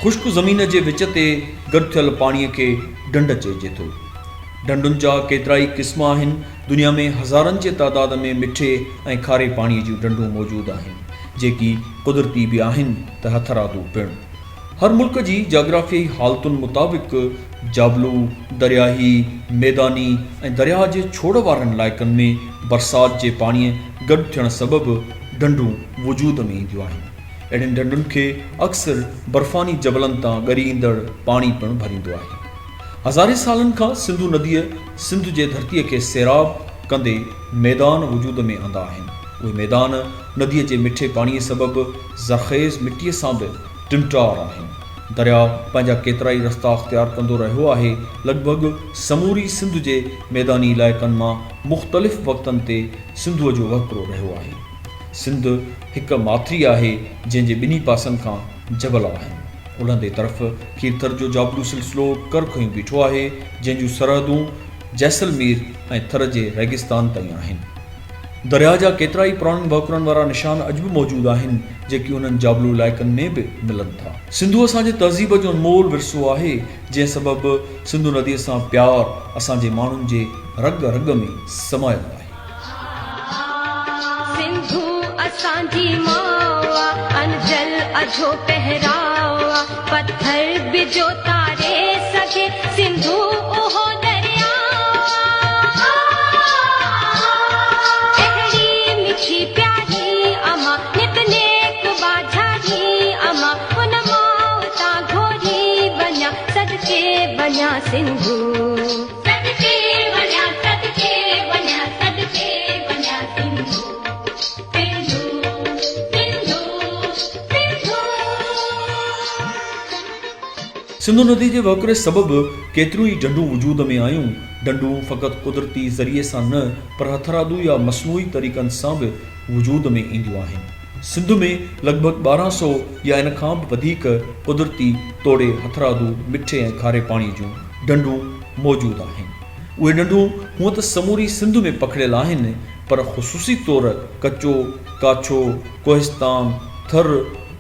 ख़ुश्क ज़मीन जे विच ते गॾु थियल पाणीअ खे ढंढ चइजे थो। ढंढुनि जा केतिरा ई क़िस्म आहिनि। दुनिया में हज़ारनि जे तइदाद में मिठे ऐं खारे पाणीअ जूं ढंढूं मौजूदु आहिनि, जेकी कुदरती बि आहिनि त हथरादू पिणु। हर मुल्क जी जाग्राफियाई हालतुनि मुताबिक़ जाबलू, दरियाही, मैदानी ऐं दरिया जे छोड़ वारनि इलाइक़नि में बरसाति जे पाणीअ गॾु थियण सबबि ढंढूं वजूद में ईंदियूं आहिनि। अहिड़ियुनि ढंढुनि खे अक्सर बर्फ़ानी जबलनि तां ॻरी ईंदड़ पाणी पिणु भरींदो आहे। हज़ारे सालनि खां सिंधु नदीअ सिंध जे धरतीअ खे सैराब कंदे मैदान वजूद में आंदा आहिनि। उहे मैदान नदीअ जे मिठे पाणीअ सबबि ज़रख़ेज़ मिटीअ सां बि टिमटार आहिनि। दरिया पंहिंजा केतिरा ई रस्ता अख़्तियार कंदो रहियो आहे। लॻभॻि समूरी सिंध जे मैदानी इलाइक़नि मां मुख़्तलिफ़ वक़्तनि ते सिंधुअ जो वहिकिरो रहियो आहे। सिंध हिकु माथिरी आहे जंहिंजे ॿिन्ही पासनि खां जबल आहिनि। उलहंदे तरफ़ खीरथर जो जाबलू सिलसिलो कर खयूं बीठो आहे, जंहिंजूं सरहदूं जैसलमेर ऐं थर जे रेगिस्तान ताईं आहिनि। दरिया जा केतिरा ई पुराणनि वहुकरनि वारा निशान अॼु बि मौजूदु आहिनि, जेकी उन्हनि जाबलू इलाइक़नि में बि मिलनि था। सिंधु असांजे तहज़ीब जो अनमोल विरसो आहे, जंहिं सबबि सिंधु नदीअ सां प्यार असांजे माण्हुनि जे रग रग में समायल आहे। सिंधु असांजी मावा अनजल अझो पहरावा, पत्थर बिजो तारे सके सिंधु ओहो दरिया। एहड़ी मिठी प्यारी अमा नितनेक बाझारी अमा, उन माउ तां घोरी बन्या सदके बन्या सिंधु। सदके बन्या सदके बन्या सदके बन्या सिंधु। सिंधु नदी जे वहुकरे सबबि केतिरियूं ई ढंढूं वजूद में आयूं। ढंढूं फ़क़ति कुदरती ज़रिए सां न, पर हथरादू या मसनूई तरीक़नि सां बि वजूद में ईंदियूं आहिनि। सिंध में लॻभॻि 1200 या इन खां बि वधीक कुदरती तोड़े हथरादू मिठे ऐं खारे पाणीअ जूं ढंढूं मौजूदु आहिनि। उहे ढंढूं हूअं त समूरी सिंध में पखिड़ियल आहिनि, पर ख़ुसूसी तौर कचो, काछो, कोहिस्तान, थर,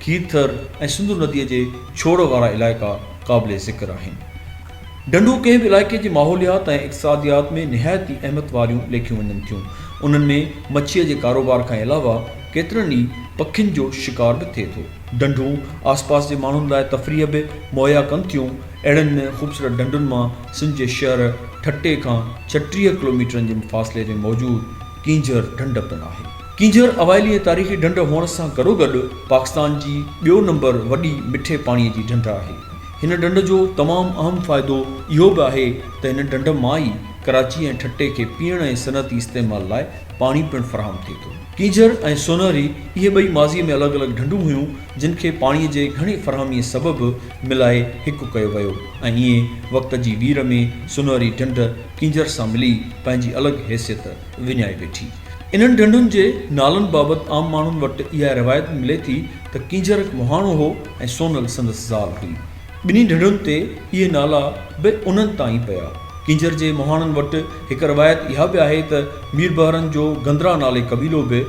खीरथर ऐं सिंधु नदीअ जे छोड़ वारा इलाइक़ा क़ाबिले ज़िक्र आहिनि। ढंढूं कंहिं बि इलाइक़े जे माहौलियात ऐं इक़्तिसादियात में निहायत ई अहमियत वारियूं लेखियूं वञनि थियूं। उन्हनि में मच्छीअ जे कारोबार खां अलावा केतिरनि ई पखियुनि जो शिकार बि थिए थो। ढंढूं आसपास जे माण्हुनि लाइ तफ़रीह बि मुहैया कनि थियूं। अहिड़नि ख़ूबसूरत ढंढुनि मां सिंध जे शहर ठटे खां 36 किलोमीटरनि जे फ़ासिले में मौजूदु कींझर ढंढ पिणु आहे। कींझर अवाइली ऐं तारीख़ी ढंढ हुअण सां गॾोगॾु पाकिस्तान जी ॿियो नंबर वॾी मिठे पाणीअ जी ढंढ आहे। हिन ढंढ जो तमामु अहम फ़ाइदो इहो बि आहे त हिन ढंढ मां ई कराची ऐं ठटे खे पीअण ऐं सनअती इस्तेमाल लाइ पाणी पिणु फ़राहम थिए थो। कींझर ऐं सोनहरी इहे ॿई माज़ीअ में अलॻि अलॻि ढंढूं हुयूं, जिन खे पाणीअ जे घणी फ़राहमीअ सबबि मिलाए हिकु कयो वियो ऐं ईअं वक़्त जी वीर में सोनहरी ढंढ कींझर सां मिली पंहिंजी अलॻि हैसियत विञाए वेठी। इन्हनि ढंढुनि जे नालनि बाबति आम माण्हुनि वटि इहा रिवायत मिले थी त कींझर हिकु मुहाणो हो ऐं सोनल संदसि ज़ाल हुई। ॿिन्ही ढंढुनि ते इहे नाला बि उन्हनि तां ई पिया। कींझर जे मुहाणनि वटि हिकु रिवायत इहा बि आहे त मीर बहरनि जो गंदरा नाले क़बीलो बि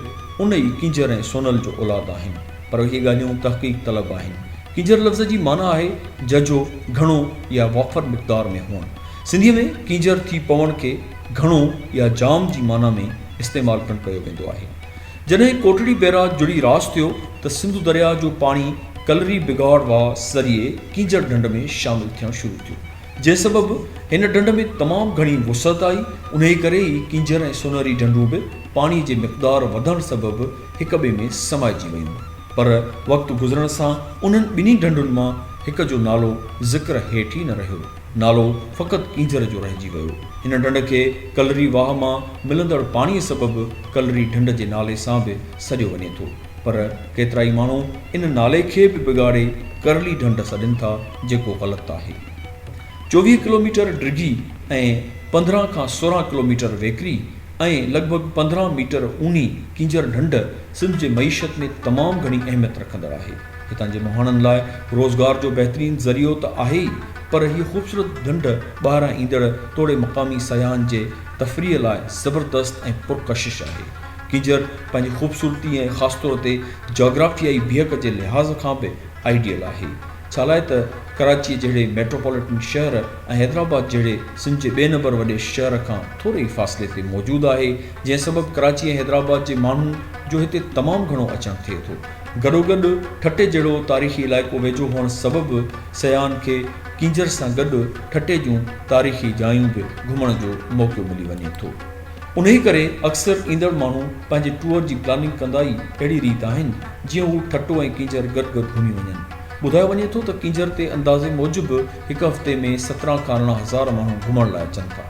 उन ई कींझर ऐं सोनल जो औलाद आहिनि, पर इहे ॻाल्हियूं तहक़ीक़ तलब आहिनि। कींझर लफ़्ज़ जी माना आहे जजो, घणो या वाफ़र मिक़दार में हुअणु। सिंधीअ में कींझर थी पवण खे घणो या जाम जी माना में इस्तेमालु पिणु कयो वेंदो आहे। जॾहिं कोटड़ी बैराज जुड़ी रास थियो त सिंधु दरिया जो पाणी कलरी बिगाड़ वास ज़रिए कींझर ढंढ में शामिलु थियणु शुरू थियो, जंहिं सबबि हिन ढंढ में तमामु घणी वुसअत आई। उन करे ई कींझर ऐं सोनहरी ढंढूं बि पाणीअ जे मिक़दार वधण सबबि हिक ॿिए में समाइजी वयूं। पर वक़्तु गुज़रण सां उन्हनि ॿिन्ही ढंढुनि मां हिक जो नालो ज़िक्र हेठि ई न रहियो। नालो फ़क़ति कींझर जो रहिजी वियो। हिन ढंढ खे कलरी वाह मां मिलंदड़ पाणीअ सबबि कलरी ढंढ जे नाले सां बि सॾियो वञे थो, पर केतिरा ई माण्हू इन नाले खे बि बिगाड़े करली ढंढ सॾनि था, जेको ग़लति आहे। 24 किलोमीटर डिघी ऐं 15 खां 16 किलोमीटर वेकरी ऐं लॻभॻि 15 मीटर ऊनी कींझर ढंढ सिंध जे मईशत में तमामु घणी अहमियत रखंदड़ आहे। हितां जे मुहाणनि लाइ रोज़गार जो बहितरीनु ज़रियो त आहे ई, पर हीअ ख़ूबसूरत ढंढ ॿाहिरां ईंदड़ तोड़े मक़ामी सयाहनि जे तफ़रीह लाइ ज़बरदस्त ऐं पुरकशिश आहे। कींझर पंहिंजी ख़ूबसूरती ऐं ख़ासि तौर ते जोग्राफियाई बिहक जे लिहाज़ खां बि आइडियल आहे। छा लाइ त कराची जहिड़े मेट्रोपॉलिटन शहर ऐं हैदराबाद जहिड़े सिंध जे ॿिए नंबर वॾे शहर खां थोरे ई फ़ासिले ते मौजूदु आहे, जंहिं सबबु कराची ऐं हैदराबाद जे माण्हुनि जो हिते तमामु घणो अचणु थिए थो। गॾोगॾु ठटे जहिड़ो तारीख़ी इलाइक़ो वेझो हुअण सबबु सयाहनि खे कींजर सां गॾु ठटे जूं तारीख़ी जायूं बि घुमण जो मौक़ो मिली वञे थो। उन्ही करे अक्सर ईंदड़ माण्हू पंहिंजे टूर जी प्लानिंग कंदा ई अहिड़ी रीति आहिनि जीअं हू ठटो ऐं कींजर गॾु गॾु घुमी वञनि। ॿुधायो वञे थो त कींजर ते अंदाज़े मूजिबि हिकु हफ़्ते में 17 खां 18,000 माण्हू घुमण लाइ अचनि था।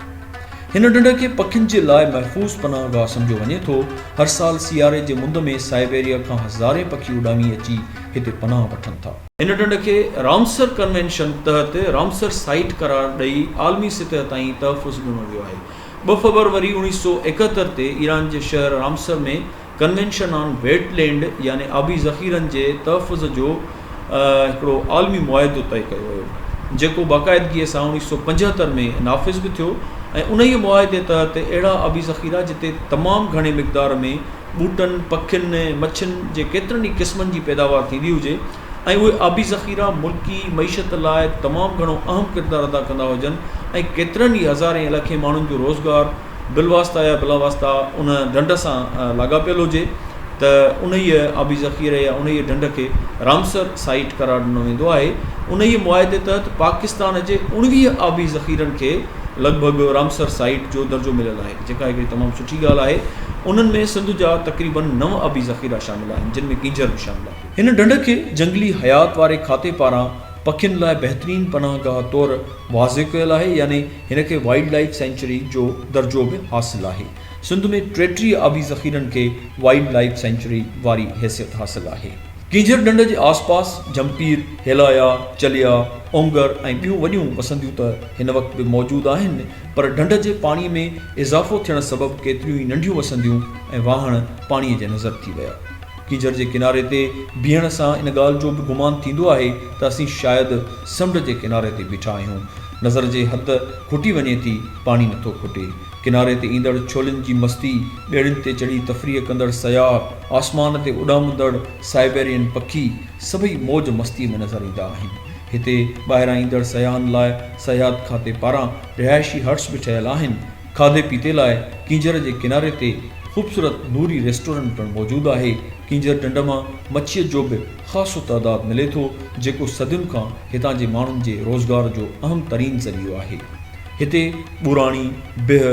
हिन ढंढ खे पखियुनि जे लाइ महफ़ूज़ पनाहगाह सम्झो वञे थो। हर साल सियारे जे मुंद में साइबेरिया खां हज़ारे पखी उॾामी अची हिते पनाह वठनि था। हिन ढंढ खे रामसर कन्वेंशन तहत रामसर साइट करार ॾेई आलमी सतह ताईं तहफ़ुज़ ॾिनो वियो आहे। 2 फरवरी 1971 ते ईरान जे शहर रामसर में कन्वेंशन ऑन वेटलैंड यानी आबी ज़ख़ीरनि जे तहफ़ुज़ जो हिकिड़ो आलमी मुआहिदो तय कयो वियो, जेको बाक़ाइदगीअ सां 1975 में नाफ़िज़ बि थियो ऐं उन ई मुआहिदे तहत अहिड़ा आबी ज़ख़ीरा जिते तमामु घणे मिक़दार में ॿूटनि, पखियुनि, मच्छियुनि जे केतिरनि ई क़िस्मनि जी पैदावार थींदी हुजे ऐं उहे आबी ज़ख़ीरा मुल्की मईशत लाइ तमामु घणो अहम किरदारु अदा कंदा हुजनि ऐं केतिरनि ई हज़ारे लखे माण्हुनि जो रोज़गार बिलवास्ता या बिलावास्ता उन ढंढ सां लाॻापियल हुजे, त उन ई आबी ज़ख़ीरे या उन ई ढंढ खे रामसर साइट करार ॾिनो वेंदो आहे। उन ई मुआहिदे तहत पाकिस्तान जे 19 आबी ज़ख़ीरनि खे लॻभॻि रामसर साइट जो दर्जो मिलियल आहे, जेका हिकिड़ी तमामु सुठी ॻाल्हि आहे। उन्हनि में सिंध जा तक़रीबन 9 आबी ज़ख़ीरा शामिल आहिनि, जिन में कींजर बि शामिल आहे। हिन ढंढ खे जंगली हयात वारे खाते पारां पखियुनि लाइ बहितरीन पनाहगाह तौरु वाज़े कयल आहे, यानी हिन खे वाइल्ड लाइफ सेंचुरी जो दर्जो बि हासिलु आहे। सिंध में 33 आबी ज़ख़ीरनि खे वाइल्ड लाइफ सेंचुरी वारी हैसियत हासिलु आहे। कींजर ढंढ जे आसपास जमपीर, हेलाया, चलिया, ओंगर ऐं ॿियूं वॾियूं वसंदियूं त हिन वक़्तु बि मौजूदु आहिनि, पर ढंढ जे पाणीअ में इज़ाफ़ो थियण सबबु केतिरियूं ई नंढियूं वसंदियूं ऐं वाहण पाणीअ जे नज़र थी विया। कींजर जे किनारे ते बीहण सां इन ॻाल्हि जो बि गुमान थींदो आहे त असीं शायदि समुंड जे किनारे ते बीठा आहियूं। नज़र जे हद खुटी वञे थी, पाणी नथो खुटे। किनारे ते ईंदड़ छोलनि जी मस्ती, ॿेड़ियुनि ते चढ़ी तफ़रीह कंदड़ सयाह, आसमान ते उॾामंदड़ साइबेरियन पखी सभई मौज मस्तीअ में नज़र ईंदा आहिनि। हिते ॿाहिरां ईंदड़ सयाहनि लाइ सयाहत खाते पारां रिहाइशी हट्स बि ठहियल आहिनि। खाधे पीते लाइ कींजर जे किनारे ते ख़ूबसूरत नूरी रेस्टोरेंट पिणु मौजूदु आहे। कींजर ढंढ मां मच्छीअ जो बि ख़ासो तइदादु मिले थो, जेको सदियुनि खां हितां जे माण्हुनि जे रोज़गार जो अहम तरीन ज़रियो आहे। हिते ॿुराणी, बिह,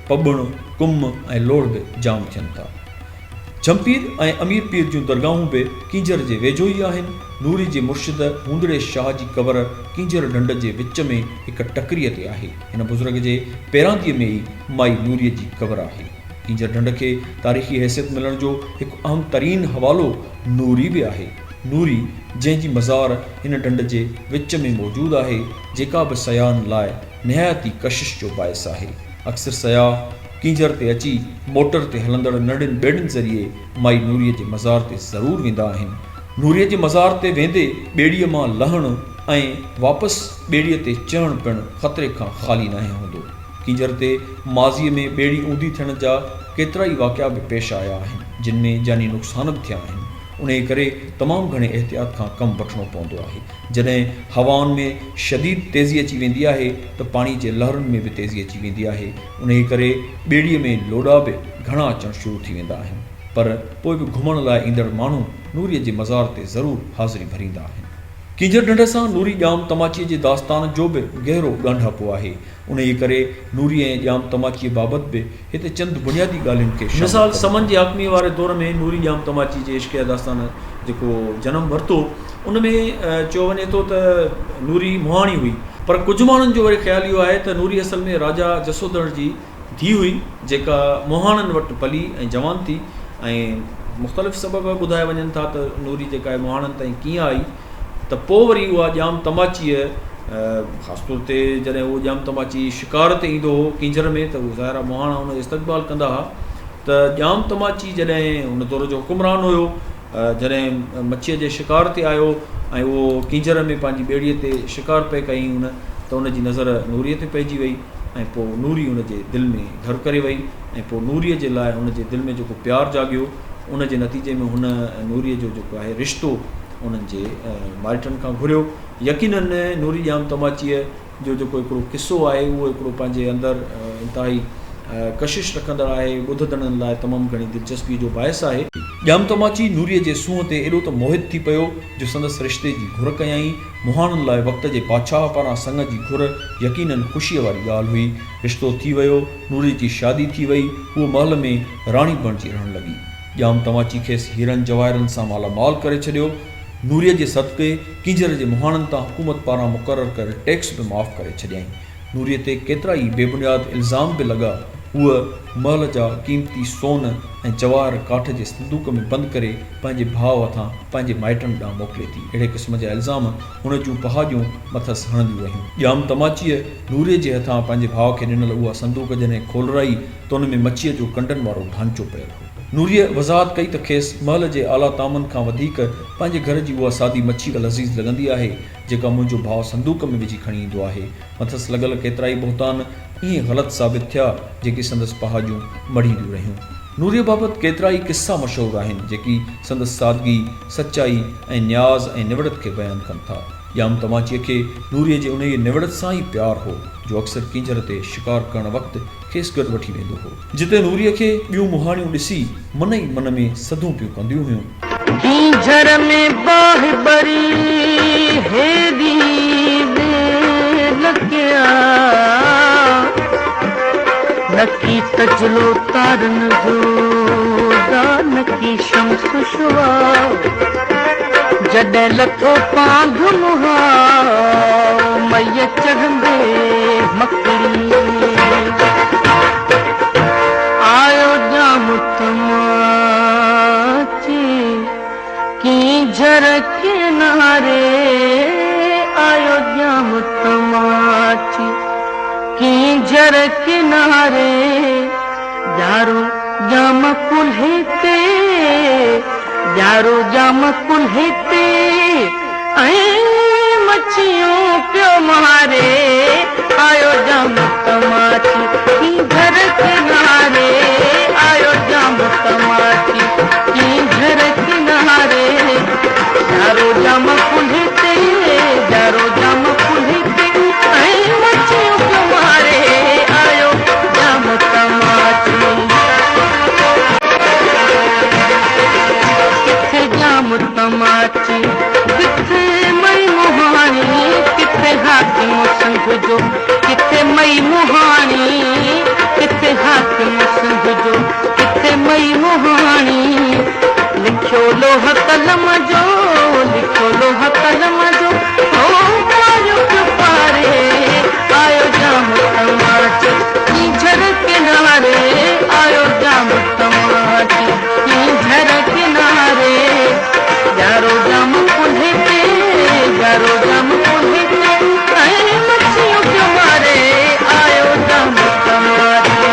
पॿण, कुम ऐं लोड़ बि जाम थियनि था। जमपीर ऐं अमीर पीर जूं दरगाहूं बि कींजर जे वेझो ई आहिनि। नूरी जे मुर्शिद हूंदड़े शाह जी क़बर कींजर ढंढ जे विच में हिकु टकरीअ ते आहे। हिन बुज़ुर्ग जे पेरांदीअ में ई माई नूरीअ जी क़बर आहे। कींजर ढंढ खे तारीख़ी हैसियत मिलण जो हिकु अहम तरीन हवालो नूरी बि आहे। नूरी जंहिंजी मज़ार हिन ढंढ जे विच में मौजूदु आहे, जेका बि सयाहनि लाइ निहायती कशिश जो बाइस आहे। अक्सर सयाह कींजर ते अची मोटर ते हलंदड़ नंढियुनि ॿेड़ियुनि ज़रिए माई नूरीअ जे मज़ार ते ज़रूरु वेंदा आहिनि। नूरीअ जे मज़ार ते वेंदे ॿेड़ीअ मां लहणु ऐं वापसि ॿेड़ीअ ते चढ़णु पिणु ख़तरे खां ख़ाली न हूंदो। कींजर ते माज़ीअ में ॿेड़ी ऊंधी थियण जा केतिरा ई वाक़िया बि पेश आया आहिनि, जिन में जानी नुक़सान बि थिया आहिनि। उन करे तमामु घणे एहतियात खां कमु वठिणो पवंदो आहे। जॾहिं हवाउनि में शदीद तेज़ी अची वेंदी आहे त पाणी जे लहरुनि में बि तेज़ी अची वेंदी आहे। उन करे ॿेड़ीअ में लोॾा बि घणा अचणु शुरू थी वेंदा आहिनि, पर पोइ बि घुमण लाइ ईंदड़ माण्हू नूरीअ जे मज़ार ते ज़रूरु हाज़िरी भरींदा आहिनि। कींजर ढंढ सां नूरी ॼाम तमाचीअ जे दास्तान जो बि गहरो ॻंढापो आहे। उन ई करे नूरी ऐं ॼाम तमाचीअ बाबति बि हिते चंद बुनियादी ॻाल्हियुनि खे मिसाल समन जी आकमी वारे दौर में नूरी ॼाम तमाची जे इश्क़ जा दास्तान जेको जनमु वरितो, उन में चयो वञे थो त नूरी मुहाणी हुई, पर कुझु माण्हुनि जो वरी ख़्यालु इहो आहे त नूरी असल में राजा जसोदण जी धीउ हुई, जेका मुहाणनि वटि पली ऐं जवान थी। ऐं मुख़्तलिफ़ सबब ॿुधाए वञनि था त नूरी जेका आहे मुहाणनि ताईं कीअं आई, त पोइ वरी उहा ॼाम तमाचीअ ख़ासि तौर ते जॾहिं उहो ॼाम तमाची शिकार ते ईंदो हो कींजर में, त उहे ज़ाहिरा मुहाणा हुन जो इस्तक़बाल कंदा हुआ। त ॼाम तमाची जॾहिं हुन दौर जो हुकुमरान हुयो, जॾहिं मच्छीअ जे शिकार ते आयो ऐं उहो कींजर में पंहिंजी ॿेड़ीअ ते शिकार पए कई हुन, त उनजी नज़र नूरीअ ते पइजी वई ऐं पोइ नूरी हुन जे दिलि में घर करे वई ऐं पोइ नूरीअ जे लाइ हुन जे दिलि में जेको प्यारु जाॻियो, उन जे नतीजे में हुन नूरीअ जो जेको आहे रिश्तो उन्हनि जे माइटनि खां घुरियो। यकीनन नूरी जाम तमाचीअ जो जेको हिकिड़ो किस्सो आहे उहो हिकिड़ो पंहिंजे अंदरि इंतिहाई कशिश रखंदड़ आहे, ॿुधंदड़नि लाइ तमामु घणी दिलचस्पी जो बाहिस आहे। जाम तमाची नूरीअ जे सूंहं ते एॾो त मोहित थी पियो जो संदसि रिश्ते जी घुर कयईं। मुहाणनि लाइ वक़्त जे बादशाह पारां संग जी घुर यकीनन ख़ुशीअ वारी ॻाल्हि हुई। रिश्तो थी वियो, नूरी जी शादी थी वई, उहो महल में राणी बणिजी रहण लॻी। जाम तमाची खेसि हीरनि जवाहिरनि सां मालामाल करे छॾियो। नूरीअ जे सदक़े किंजर जे मुहाणनि तां हुकूमत पारां मुक़ररु कयल टैक्स बि माफ़ करे छॾियईं। नूरीअ ते केतिरा ई बेबुनियाद इल्ज़ाम बि लॻा। उहा महल जा क़ीमती सोन ऐं जवाहर काठ जे संदूक में बंदि करे पंहिंजे भाउ हथां पंहिंजे माइटनि ॾांहुं मोकिले थी। अहिड़े क़िस्म जा इल्ज़ाम हुन जूं पहाड़ियूं मथसि हणंदियूं रहियूं। जाम तमाचीअ नूरीअ जे हथां पंहिंजे भाउ खे ॾिनल उहा संदूक जॾहिं खोलराई त उन में मच्छीअ जो कंडनि वारो ढांचो पियल हो। नूरीअ वज़ाहत कई त खेसि महल जे आला तामनि खां वधीक पंहिंजे घर जी उहा सादी मच्छी लज़ीज़ लॻंदी आहे जेका मुंहिंजो भाउ संदूक में विझी खणी ईंदो आहे। मथसि लॻल केतिरा ई बहितान ईअं ग़लति साबित थिया जेकी संदसि पहाड़ियूं मढ़ींदियूं रहियूं। नूरीअ बाबति केतिरा ई किस्सा मशहूरु आहिनि जेकी संदसि सादगी, सचाई ऐं न्याज़ ऐं निवड़त खे बयानु कनि था। जाम तमाचीअ खे नूरीअ जे उन निवड़त सां ई प्यारु हो जो अक्सर किंजर ते शिकार करण वक़्तु खेसि गॾु वठी वेंदो हो। जिते नूरीअ खे ॿियूं मुहाणियूं ॾिसी मन ई मन में सदूं पियूं कंदियूं हुयूं। किंजर में बाह बरी हेदी लकिया नकी तजलो तारन जो दा नकी शम्स शुआ जॾहिं लथो पांध मुहा मैया चढ़ंदे मकड़ी आयो जाम तमाची किंजर किनारे आयो जाम तमाची किंजर किनारे यारो जाम कुल्हे यारो जाम कुल्हे ते मच्छियों पियो मारे आयो जाम तमाची किंजर किनारे आयो जाम तमाची किंजर किनारे यारो जाम कुल्हे ते यारो जाम कुल्हे ते मच्छियों पियो मारे आयो जाम तमाची जाम तमाची किथे मई मुहानी किथे हाकिम संग जो किथे मई मुहानी किथे हाकिम संग जो किथे मई मुहानी लिखो लोह कलम जो लिखो लोह कलम जो ओ मारो पारे आयो जाम तमाची किंजर किनारे आयो जाम तमाची किंजर किनारे यारो जाम कुल्हे पे यारो जाम कुल्हे पे मच्छियों के मारे आयो जाम तमाची।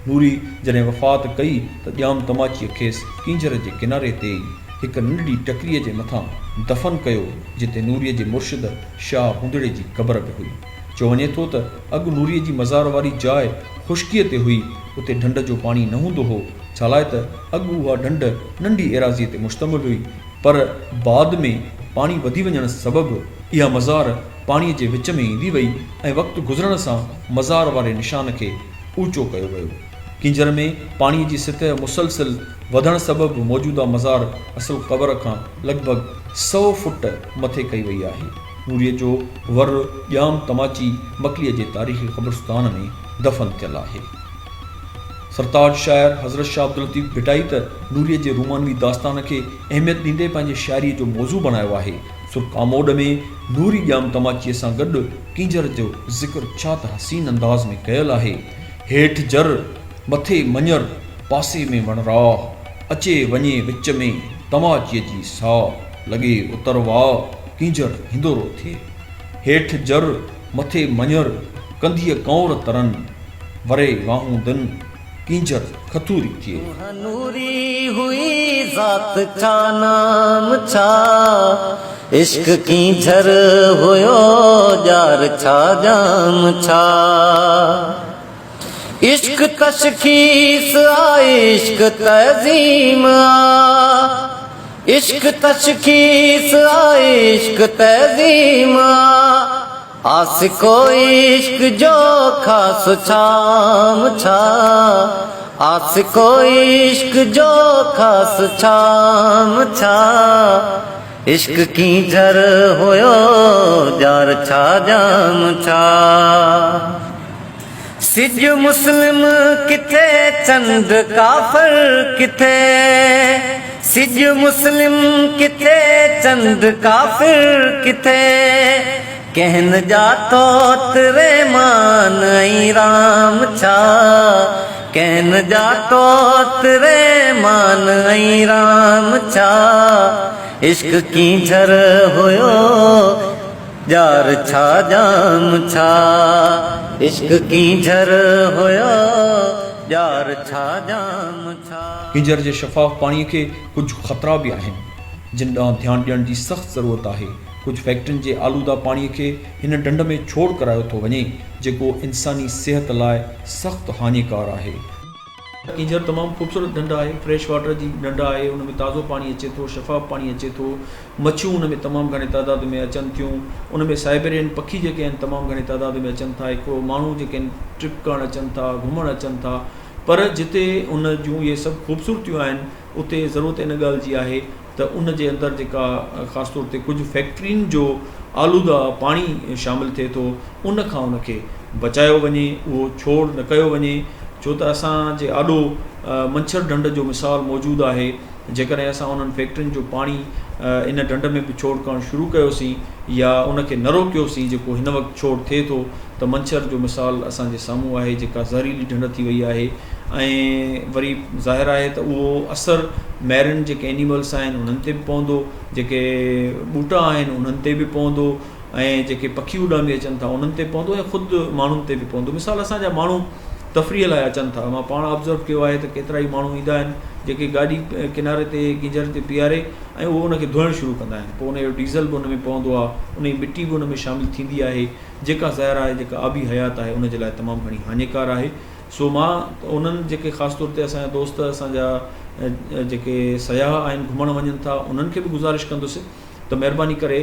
नूरी जॾहिं वफ़ात कई त जाम तमाचीअ खेसि किंजर जे किनारे ते हिकु नंढड़ी टकरीअ जे मथां दफ़न कयो जिते नूरीअ जे मुर्शिद शाह हुंदड़े जी क़बर बि हुई। चयो वञे थो त अॻु नूरीअ जी मज़ार वारी जाइ ख़ुश्कीअ ते हुई, उते ढंढ जो पाणी न हूंदो हो, छालाए त अॻु उहा ढंढ नंढी एराज़ीअ ते मुश्तमिल हुई, पर बाद में पाणी वधी वञण सबबि इहा मज़ार पाणीअ जे विच में ईंदी वई ऐं वक़्तु गुज़रण सां मज़ार वारे निशान खे ऊचो कयो वियो। किंजर में पाणीअ जी सतह मुसलसिल वधण सबबि मौजूदा मज़ार असुल क़बर खां लॻभॻि 100 फुट मथे कई वई आहे। नूरीअ जो वर जाम तमाची मकलीअ जे तारीख़ी क़ब्रिस्तान में दफ़न थियल आहे। सरताज शाइर हज़रत शाह अब्दुल लतीफ़ भिटाई त नूरीअ जे रूमानवी दास्तान खे अहमियत ॾींदे पंहिंजे शाइरीअ जो मौज़ू बनायो आहे। सुरकामोड में नूरी जाम तमाचीअ सां गॾु किंजर जो ज़िक्र छा त हसीन अंदाज़ में कयल आहे। हेठि जर मथे मञर पासे में वणराह अचे वञे विच में तमाचीअ जी साह लॻे उतर वाह किंजर हिंदोरो थिए। हेठि जर मथे मञर कंधीअ कौर तरन वरे वाहूं दिन किंजर खतूरी थिए। नूरी हुई ज़ात छा नाम छा इश्क किंजर हुयो जार छा जाम छा इश्क तशखीस आ इश्क तज़ीम आ इश्क तशखीस आए इश्क तज़ीमा आशिको इश्क जो खास छाम छा आशिको इश्क जो खास छाम छा इश्क की झर होयो जार छा जाम छा सिज मुस्लिम किथे चंद काफिर किथे सिज मुस्लिम किथे चंद काफिर किथे कहन जातो तेरे मान ई राम छा कहन जातो तेरे मान ई राम छा इश्क की झर होयो जार छा जाम छा इश्क की झर होयो जार छा जाम छा किंजर जे शफ़ाफ़ पाणीअ खे कुझु ख़तरा बि आहिनि जिन ॾांहुं ध्यानु ॾियण जी सख़्तु ज़रूरत आहे कुझु फैक्ट्रियुनि जे आलूदा पाणीअ खे हिन ढंढ में छोड़ करायो थो वञे जेको इंसानी सिहत लाइ सख़्तु हानिकार आहे किंजर तमामु ख़ूबसूरत ढंढ आहे फ्रेश वाटर जी ढंढ आहे उन में ताज़ो पाणी अचे थो शफ़ाफ़ पाणी अचे थो मच्छियूं उन में तमामु घणे तइदाद में अचनि थियूं उन में साइबेरियन पखी जेके आहिनि तमामु घणे तइदाद में अचनि था हिकिड़ो माण्हू जेके आहिनि ट्रिप करणु अचनि था घुमणु अचनि था पर जिते उन जूं इहे सभु ख़ूबसूरतियूं आहिनि उते ज़रूरत इन ॻाल्हि जी आहे त उन जे अंदरि जेका ख़ासि तौर ते कुझु फैक्ट्रियुनि जो आलूदा पाणी शामिलु थिए थो उन खां उनखे बचायो वञे उहो छोड़ न कयो वञे छो त असांजे आॾो मंछर ढंढ जो मिसाल मौजूदु आहे जेकॾहिं असां उन्हनि फैक्ट्रियुनि जो पाणी इन ढंढ में बि छोड़ करणु शुरू कयोसीं या उनखे न रोकियोसीं जेको हिन वक़्तु छोड़ थिए थो त मंछर जो मिसाल असांजे साम्हूं आहे जेका ज़हरीली ढंढ थी वई आहे ऐं वरी ज़ाहिर आहे त उहो असरु मैरिन जेके एनिमल्स आहिनि उन्हनि ते बि पवंदो जेके ॿूटा आहिनि उन्हनि ते बि पवंदो ऐं जेके पखी उॾामी अचनि था उन्हनि ते पवंदो ऐं ख़ुदि माण्हुनि ते बि पवंदो मिसाल असांजा माण्हू तफ़रीह लाइ अचनि था मां पाण ऑब्ज़र्व कयो आहे त केतिरा ई माण्हू ईंदा आहिनि जेके गाॾी किनारे ते गिजर ते पीआरे ऐं उहो उनखे धोइणु शुरू कंदा आहिनि पोइ उनजो डीज़ल बि उन में पवंदो आहे उन जी मिटी बि उन में शामिलु थींदी आहे जेका ज़हर आहे जेका आबी हयात आहे उनजे लाइ तमामु घणी हानिकार आहे सो मां उन्हनि जेके ख़ासि तौर ते असांजा दोस्त असांजा जेके सयाह आहिनि घुमणु वञनि था उन्हनि खे बि गुज़ारिश कंदुसि त महिरबानी करे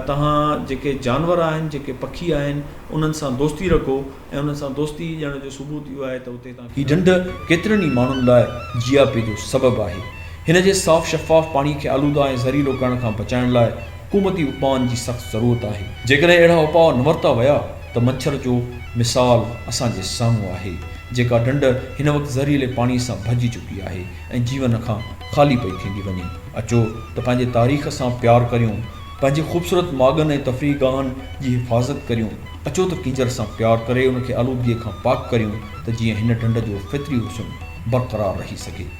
तव्हां जेके जानवर आहिनि जेके पखी आहिनि उन्हनि सां दोस्ती रखो ऐं उन्हनि सां दोस्ती ॼण जो सबूत इहो आहे त उते तव्हां हीअ ढंढ केतिरनि ई माण्हुनि लाइ जियापे जो सबबु आहे हिन जे साफ़ शफ़ाफ़ पाणी खे आलूदा ऐं ज़हरीलो करण खां बचाइण लाइ हुकूमती उपाउनि जी सख़्तु ज़रूरत आहे जेकॾहिं अहिड़ा उपाउ न वरिता विया त मच्छर जो मिसाल असांजे साम्हूं आहे जेका ढंढ हिन वक़्तु ज़हरीले पाणी सां भॼी चुकी आहे ऐं जीवन खां ख़ाली पई थींदी वञे अचो त पंहिंजे तारीख़ सां प्यारु करियूं पंहिंजे ख़ूबसूरत मागनि ऐं तफ़रीह गाहनि जी हिफ़ाज़त करियूं अचो त किंजर सां प्यारु करे उनखे आलूदगीअ खां पाक करियूं त जीअं हिन ढंढ जो फितरी हुस्न बरक़रार रही सघे